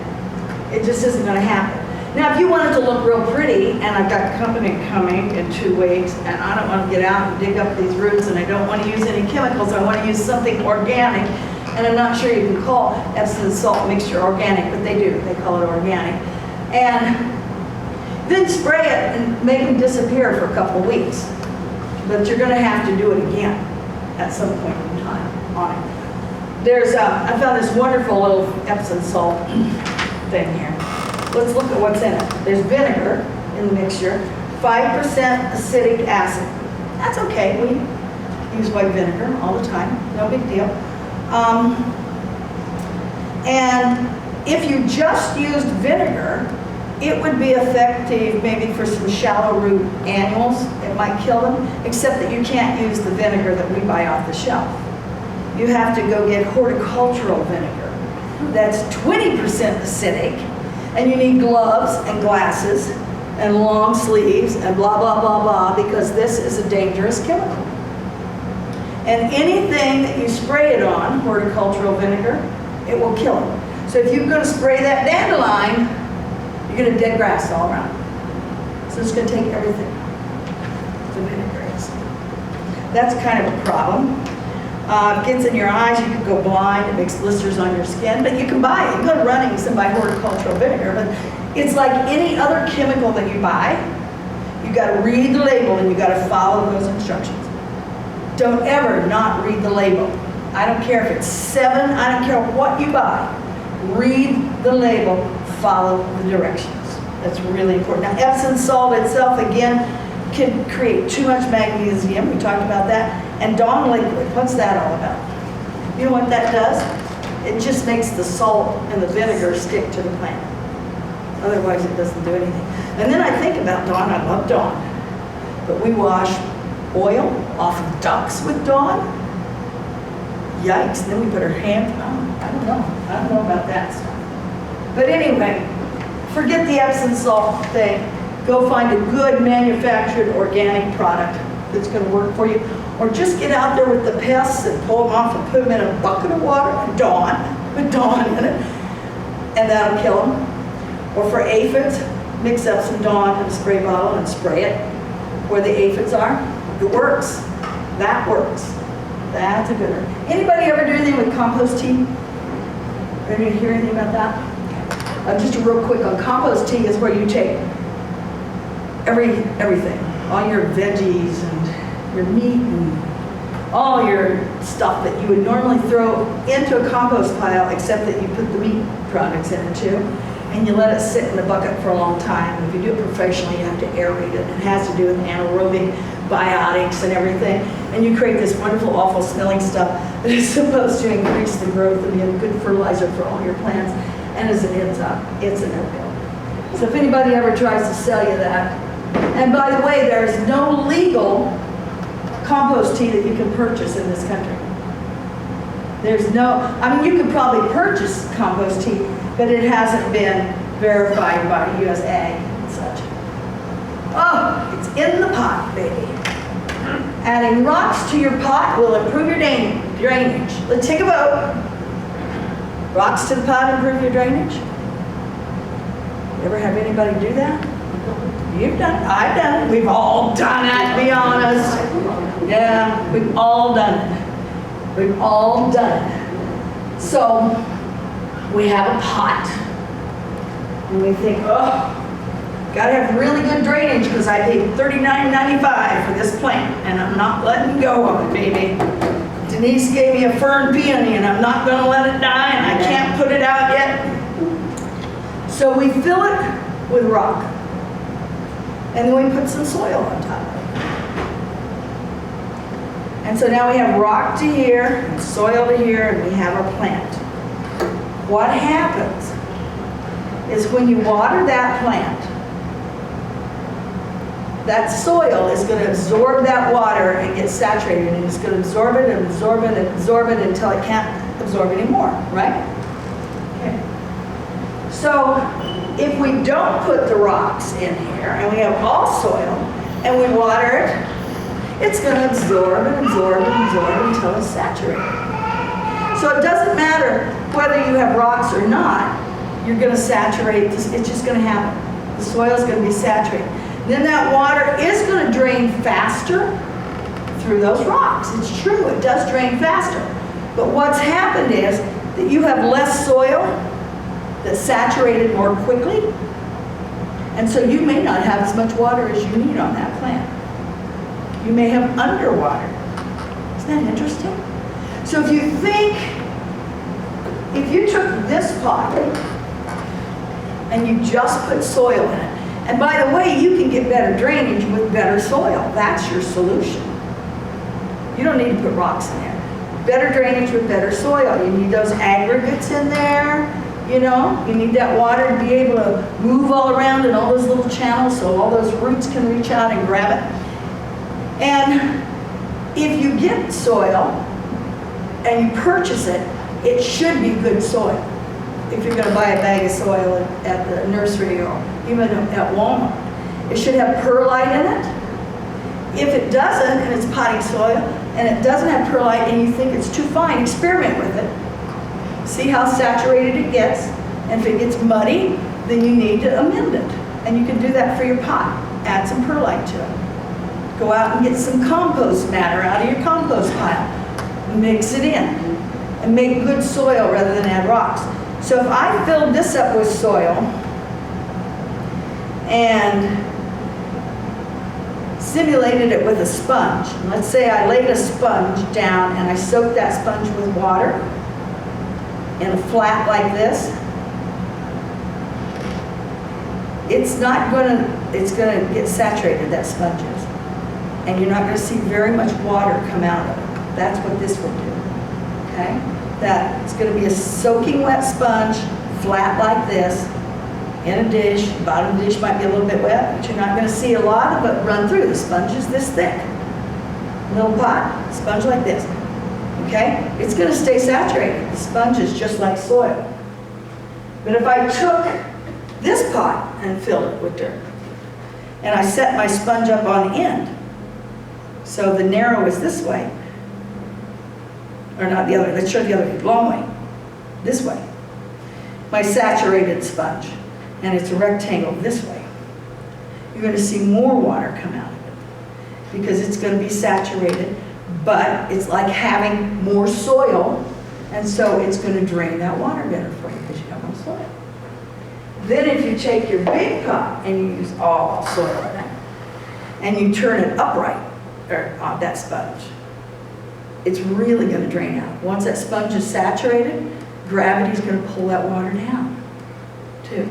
It just isn't going to happen. Now, if you want it to look real pretty, and I've got company coming in 2 weeks, and I don't want to get out and dig up these roots, and I don't want to use any chemicals, I want to use something organic, and I'm not sure you can call Epsom salt mixture organic, but they do. They call it organic. And then spray it and make them disappear for a couple of weeks. But you're going to have to do it again at some point in time on it. I found this wonderful little Epsom salt thing here. Let's look at what's in it. There's vinegar in the mixture, 5% acidic acid. That's okay. We use white vinegar all the time. No big deal. And if you just used vinegar, it would be effective maybe for some shallow root annuals. It might kill them, except that you can't use the vinegar that we buy off the shelf. You have to go get horticultural vinegar. That's 20% acidic, and you need gloves and glasses and long sleeves and blah, blah, blah, blah, because this is a dangerous chemical. And anything that you spray it on, horticultural vinegar, it will kill it. So if you're going to spray that dandelion, you're going to dead grass all around. So it's going to take everything. The vinegar is. That's kind of a problem. It gets in your eyes, you can go blind, it makes blisters on your skin, but you can buy it. You can go to running and buy horticultural vinegar, but It's like any other chemical that you buy. You gotta read the label and you gotta follow those instructions. Don't ever not read the label. I don't care if it's 7, I don't care what you buy. Read the label, follow the directions. That's really important. Now, Epsom salt itself, again, can create too much magnesium. We talked about that. And Dawn liquid, what's that all about? You know what that does? It just makes the salt and the vinegar stick to the plant. Otherwise, it doesn't do anything. And then I think about Dawn. I love Dawn. But we wash oil off of ducks with Dawn. Yikes. Then we put our hands on. I don't know about that stuff. But anyway, forget the Epsom salt thing. Go find a good manufactured organic product that's going to work for you. Or just get out there with the pests and pull them off and put them in a bucket of water with Dawn in it. And that'll kill them. Or for aphids, mix up some Dawn in a spray bottle and spray it where the aphids are. It works. That works. That's a good one. Anybody ever do anything with compost tea? Ready to hear anything about that? Just real quick on compost tea is where you take everything, all your veggies and your meat and all your stuff that you would normally throw into a compost pile, except that you put the meat products in it too, and you let it sit in the bucket for a long time. And if you do it professionally, you have to aerate it. It has to do with anaerobic biotics and everything. And you create this wonderful, awful smelling stuff that is supposed to increase the growth and be a good fertilizer for all your plants. And as it ends up, it's a no-go. So if anybody ever tries to sell you that, and by the way, there's no legal compost tea that you can purchase in this country. There's no, I mean, you could probably purchase compost tea, but it hasn't been verified by US Ag and such. Oh, it's in the pot, baby. Adding rocks to your pot will improve your drainage. Let's take a vote. Rocks to the pot improve your drainage? You ever have anybody do that? You've done it. I've done it. We've all done it, to be honest. Yeah, we've all done it. We've all done it. So, we have a pot. And we think, oh, gotta have really good drainage because I paid $39.95 for this plant and I'm not letting go of it, baby. Denise gave me a fern peony and I'm not gonna let it die and I can't put it out yet. So we fill it with rock. And then we put some soil on top of it. And so now we have rock to here, and soil to here, and we have our plant. What happens is when you water that plant, that soil is going to absorb that water and get saturated, and it's going to absorb it and absorb it and absorb it until it can't absorb anymore, right? Okay. So if we don't put the rocks in here and we have all soil and we water it, it's going to absorb and absorb and absorb until it's saturated. So it doesn't matter whether you have rocks or not, you're going to saturate this. It's just going to happen. The soil is going to be saturated. Then that water is going to drain faster through those rocks. It's true, it does drain faster. But what's happened is that you have less soil that's saturated more quickly, and so you may not have as much water as you need on that plant. You may have underwater. Isn't that interesting? So if you think, if you took this pot and you just put soil in it, and by the way, you can get better drainage with better soil. That's your solution. You don't need to put rocks in there. Better drainage with better soil. You need those aggregates in there. You know, you need that water to be able to move all around in all those little channels so all those roots can reach out and grab it. And if you get soil and you purchase it, it should be good soil. If you're going to buy a bag of soil at the nursery or even at Walmart, it should have perlite in it. If it doesn't, and it's potting soil, and it doesn't have perlite and you think it's too fine, experiment with it. See how saturated it gets, and if it gets muddy, then you need to amend it. And you can do that for your pot. Add some perlite to it. Go out and get some compost matter out of your compost pile. Mix it in, and make good soil rather than add rocks. So if I filled this up with soil, and simulated it with a sponge. And let's say I laid a sponge down and I soaked that sponge with water in a flat like this. It's gonna get saturated, that sponge is. And you're not gonna see very much water come out of it. That's what this will do, okay? It's gonna be a soaking wet sponge, flat like this, in a dish. The bottom of the dish might be a little bit wet, but you're not gonna see a lot of it run through. The sponge is this thick. Little pot, sponge like this, okay? It's gonna stay saturated. The sponge is just like soil. But if I took this pot and filled it with dirt, and I set my sponge up on end, so the narrow is this way, or not the other, let's show the other way, long way, this way. My saturated sponge, and it's a rectangle this way. You're going to see more water come out of it because it's going to be saturated, but it's like having more soil, and so it's going to drain that water better for you because you have more soil. Then if you take your big pot and you use all soil in it, and you turn it upright, or on that sponge, it's really going to drain out. Once that sponge is saturated, gravity's going to pull that water down, too.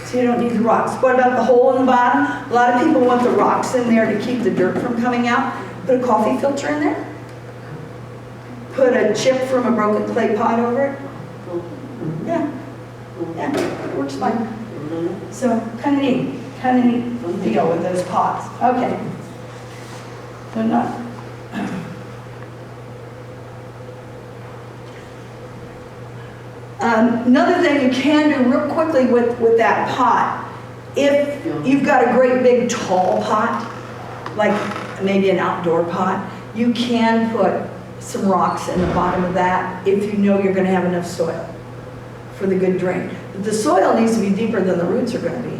So you don't need the rocks. What about the hole in the bottom? A lot of people want the rocks in there to keep the dirt from coming out. Put a coffee filter in there. Put a chip from a broken clay pot over it. Yeah, it works fine. So kind of neat deal with those pots. Okay. They're not. Another thing you can do real quickly with that pot, if you've got a great big tall pot, like maybe an outdoor pot, you can put some rocks in the bottom of that if you know you're going to have enough soil for the good drain. But the soil needs to be deeper than the roots are going to be.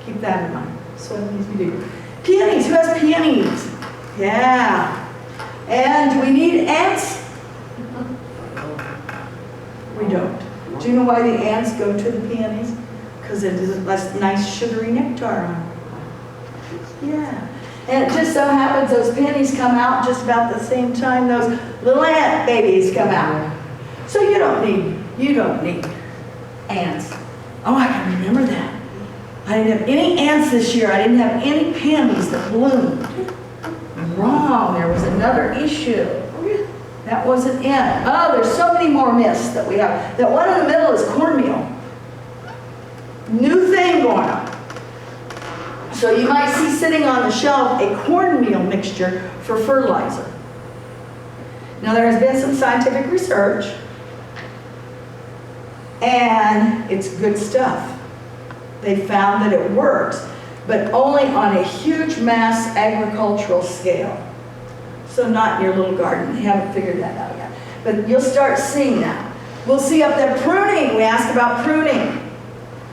Keep that in mind. Soil needs to be deeper. Peonies, who has peonies? Yeah. And we need ants. We don't. Do you know why the ants go to the peonies? Because it is less nice sugary nectar on it. Yeah. And it just so happens those peonies come out just about the same time those little ant babies come out. So you don't need ants. Oh, I can remember that. I didn't have any ants this year. I didn't have any peonies that bloomed. Wrong. There was another issue. That wasn't it. Oh, there's so many more myths that we have. That one in the middle is cornmeal. New thing going on. So you might see sitting on the shelf a cornmeal mixture for fertilizer. Now there has been some scientific research, and it's good stuff. They found that it works, but only on a huge mass agricultural scale. So not in your little garden. They haven't figured that out yet. But you'll start seeing that. We'll see up there pruning. We asked about pruning,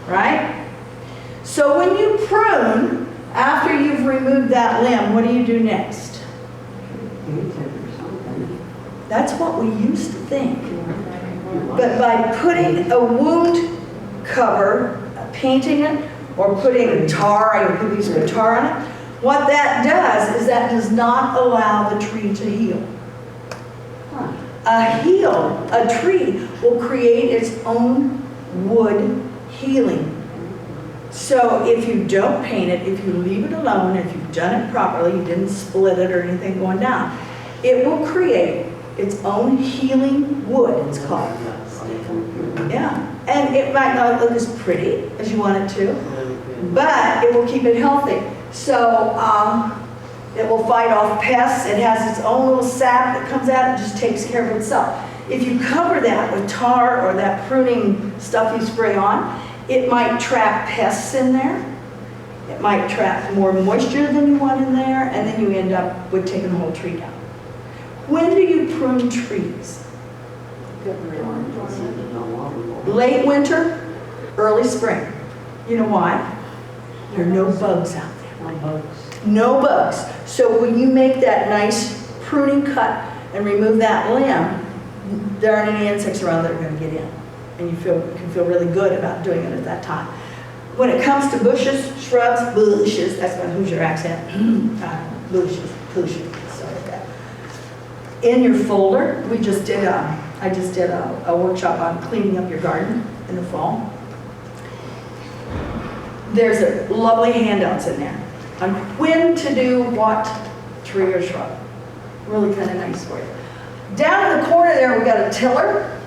right? So when you prune, after you've removed that limb, what do you do next? That's what we used to think. But by putting a wound cover, painting it, or putting tar, I would put these with tar on it, what that does is that does not allow the tree to heal. A tree will create its own wood healing. So if you don't paint it, if you leave it alone, if you've done it properly, you didn't split it or anything going down, it will create its own healing wood, it's called. Yeah, and it might not look as pretty as you want it to, but it will keep it healthy. So it will fight off pests. It has its own little sap that comes out and just takes care of itself. If you cover that with tar or that pruning stuff you spray on, it might trap pests in there. It might trap more moisture than you want in there, and then you end up with taking the whole tree down. When do you prune trees? Late winter, early spring. You know why? There are no bugs out there. No bugs. So when you make that nice pruning cut and remove that limb, there aren't any insects around that are going to get in. And you can feel really good about doing it at that time. when it comes to bushes, shrubs, bushes, that's my Hoosier accent. Bushes, sorry about that. In your folder, I just did a workshop on cleaning up your garden in the fall. There's a lovely handouts in there on when to do what tree or shrub. Really kind of nice for you. Down in the corner there, we got a tiller.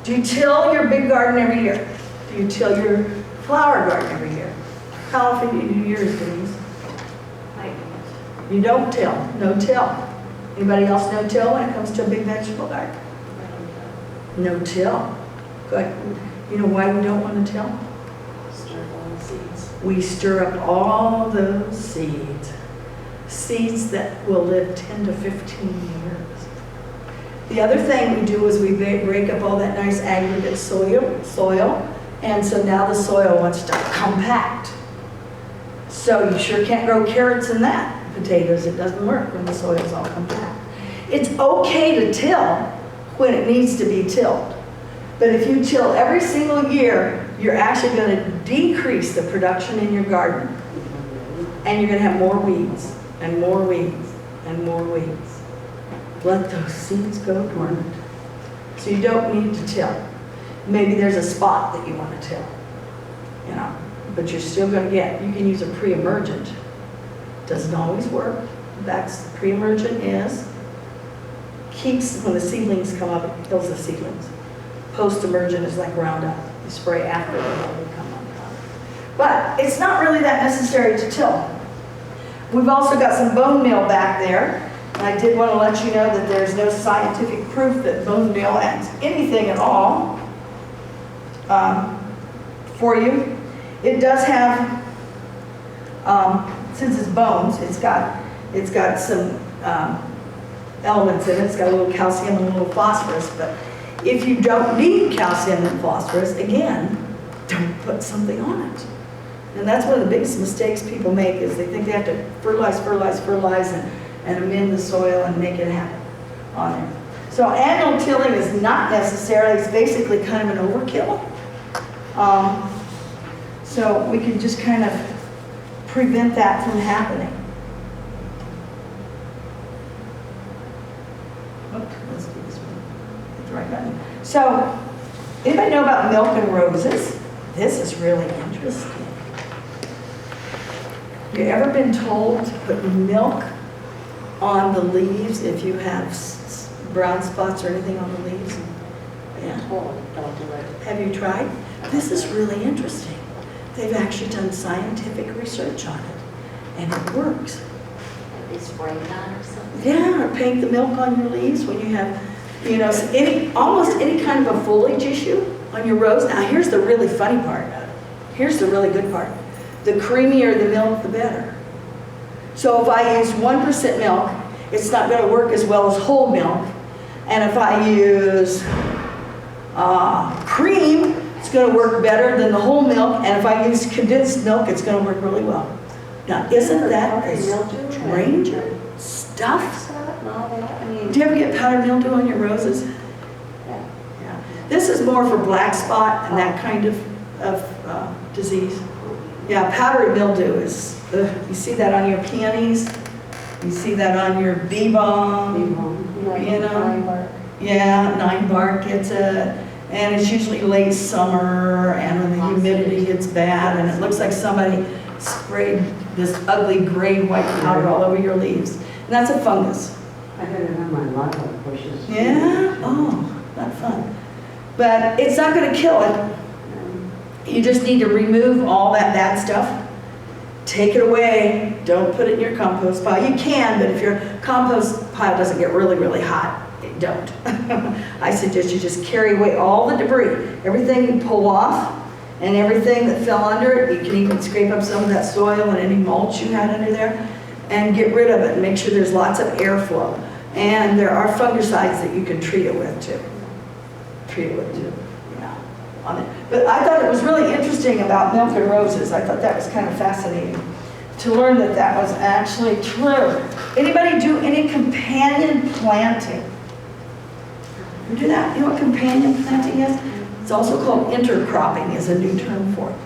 Do you till your big garden every year? Do you till your flower garden every year? How often do you do yours, Denise? You don't till, no till. Anybody else no till when it comes to a big vegetable garden? No till. Good. You know why we don't want to till? Stir all the seeds. We stir up all those seeds. Seeds that will live 10 to 15 years. The other thing we do is we break up all that nice aggregate soil, and so now the soil wants to compact. So you sure can't grow carrots in that. Potatoes, it doesn't work when the soil's all compact. It's okay to till when it needs to be tilled. But if you till every single year, you're actually going to decrease the production in your garden. And you're going to have more weeds, and more weeds, and more weeds. Let those seeds go dormant. So you don't need to till. Maybe there's a spot that you want to till, you know, but you're still going to get, you can use a pre-emergent. Doesn't always work. That's pre-emergent is, keeps, when the seedlings come up, it kills the seedlings. Post-emergent is like Roundup. You spray after they come up. But it's not really that necessary to till. We've also got some bone meal back there. And I did want to let you know that there's no scientific proof that bone meal adds anything at all for you. It does have, since it's bones, it's got some elements in it. It's got a little calcium and a little phosphorus. But if you don't need calcium and phosphorus, again, don't put something on it. And that's one of the biggest mistakes people make is they think they have to fertilize, and amend the soil and make it happen on there. So annual tilling is not necessarily, it's basically kind of an overkill. So we can just kind of prevent that from happening. Let's do this one. Hit the right button. So, anybody know about milk and roses? This is really interesting. You ever been told to put milk on the leaves if you have brown spots or anything on the leaves? Yeah. Don't do it. Have you tried? This is really interesting. They've actually done scientific research on it, and it works. They spray it on or something? Yeah, or paint the milk on your leaves when you have, you know, almost any kind of a foliage issue on your rose. Now, here's the really funny part about it. Here's the really good part. The creamier the milk, the better. So if I use 1% milk, it's not going to work as well as whole milk. And if I use cream, it's going to work better than the whole milk. And if I use condensed milk, it's going to work really well. Now, isn't that a stranger stuff? Do you ever get powdered mildew on your roses? Yeah. This is more for black spot and that kind of disease. Yeah, powdery mildew is, you see that on your peonies, you see that on your bee balm, you know. Yeah, 9 bark gets it, and it's usually late summer, and when the humidity gets bad, and it looks like somebody sprayed this ugly gray-white powder all over your leaves. And that's a fungus. I got it on my lilac bushes. Yeah? Oh, not fun. But it's not going to kill it. You just need to remove all that bad stuff. Take it away. Don't put it in your compost pile. You can, but if your compost pile doesn't get really, really hot, don't. I suggest you just carry away all the debris. Everything you pull off and everything that fell under it. You can even scrape up some of that soil and any mulch you had under there and get rid of it and make sure there's lots of airflow. And there are fungicides that you can treat it with too. Yeah. On it. But I thought it was really interesting about milk and roses. I thought that was kind of fascinating to learn that that was actually true. Anybody do any companion planting? You do that? You know what companion planting is? It's also called intercropping is a new term for it.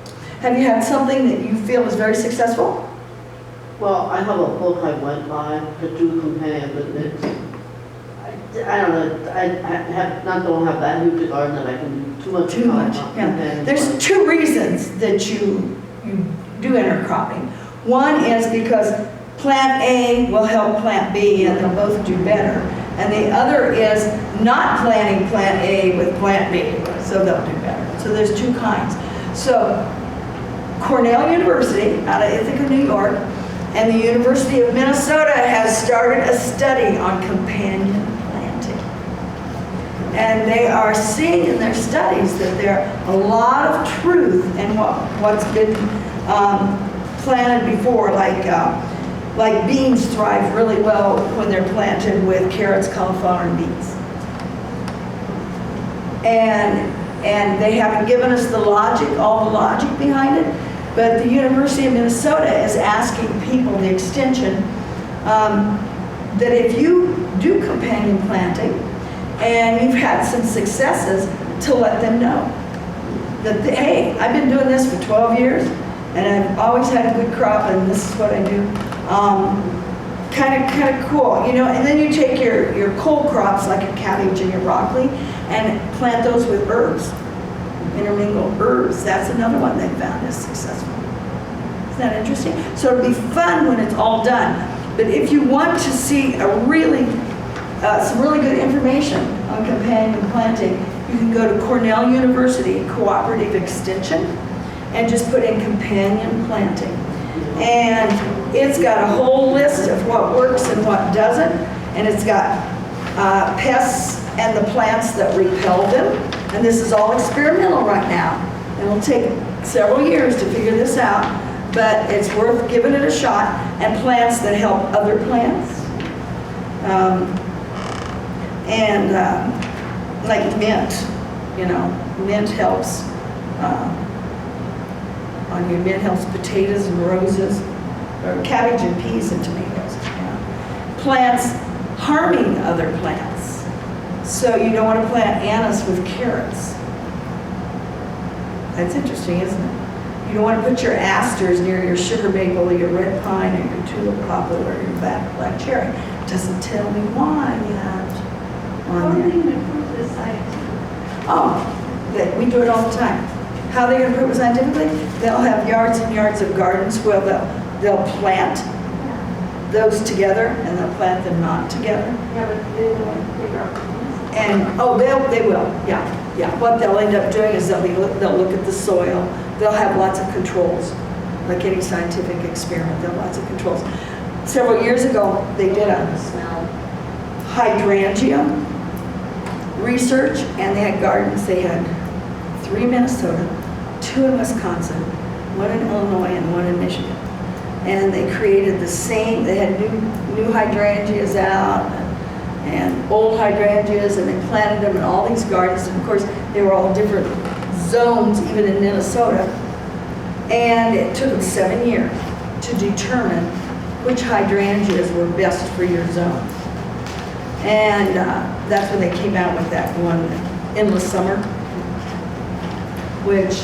Have you had something that you feel is very successful? Well, I have a book I went by, the two companion, but it's, I don't know, I don't have that huge a garden that I can do too much. Too much, yeah. There's two reasons that you do intercropping. One is because plant A will help plant B and they'll both do better. And the other is not planting plant A with plant B, so they'll do better. So there's two kinds. So Cornell University out of Ithaca, New York, and the University of Minnesota has started a study on companion planting. And they are seeing in their studies that there are a lot of truth in what's been planted before, like beans thrive really well when they're planted with carrots, cauliflower, and beets. And they haven't given us the logic, all the logic behind it, but the University of Minnesota is asking people, the extension, that if you do companion planting and you've had some successes, to let them know that, hey, I've been doing this for 12 years and I've always had a good crop and this is what I do. Kind of cool, you know, and then you take your cold crops like your cabbage and your broccoli and plant those with herbs, intermingle herbs. That's another one they found is successful. Isn't that interesting? So it'll be fun when it's all done. But if you want to see some really good information on companion planting, you can go to Cornell University Cooperative Extension and just put in companion planting. And it's got a whole list of what works and what doesn't, and it's got pests and the plants that repel them, and this is all experimental right now. It'll take several years to figure this out, but it's worth giving it a shot, and plants that help other plants. Like mint, you know, mint helps mint helps potatoes and roses, or cabbage and peas and tomatoes. Yeah. Plants harming other plants. So you don't want to plant anise with carrots. That's interesting, isn't it? You don't want to put your asters near your sugar maple or your red pine or your tulip poplar or your black cherry. It doesn't tell me why yet. How do they improve this scientifically? Oh, we do it all the time. How are they going to improve it scientifically? They'll have yards and yards of gardens where they'll plant those together and they'll plant them not together. Yeah, but they don't figure out. And they will, yeah. What they'll end up doing is they'll look at the soil. They'll have lots of controls, like any scientific experiment. They'll have lots of controls. Several years ago, they did a hydrangea research, and they had gardens. They had 3 in Minnesota, 2 in Wisconsin, 1 in Illinois, and 1 in Michigan. And they created the same, they had new hydrangeas out and old hydrangeas, and they planted them in all these gardens. And of course, they were all different zones, even in Minnesota. And it took them 7 years to determine which hydrangeas were best for your zone. And that's when they came out with that one, Endless Summer, which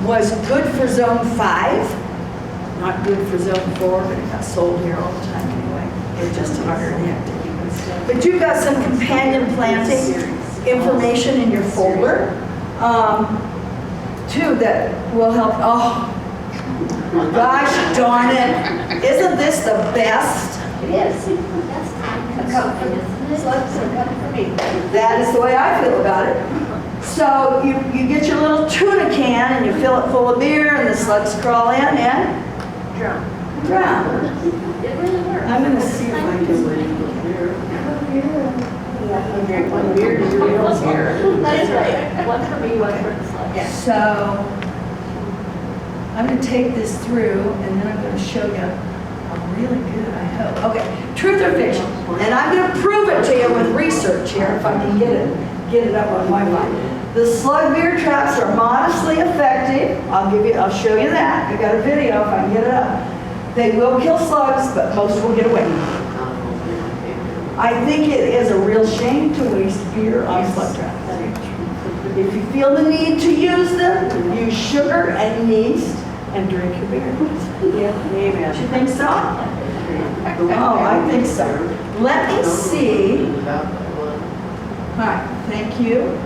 was good for zone 5, not good for zone 4, but it got sold here all the time anyway. It's just harder than heck to keep it. But you've got some companion planting information in your folder, too, that will help. Oh, gosh darn it. Isn't this the best? It is. That's time consuming, isn't it? Slugs are coming for me. That is the way I feel about it. So you get your little tuna can and you fill it full of beer and the slugs crawl in and drown. It really works. I'm going to see if I can. One beer to do your own beer. That is right. One for me, one for the slugs. Yeah. So I'm going to take this through and then I'm going to show you a really good, I hope. Okay, truth or fiction. And I'm going to prove it to you with research here if I can get it up on Wi-Fi. The slug beer traps are modestly effective. I'll show you that. I got a video if I can get it up. They will kill slugs, but most will get away. I think it is a real shame to waste beer on slug traps. If you feel the need to use them, use sugar and yeast and drink your beer. Amen. Do you think so? Oh, I think so. Let me see. All right, thank you.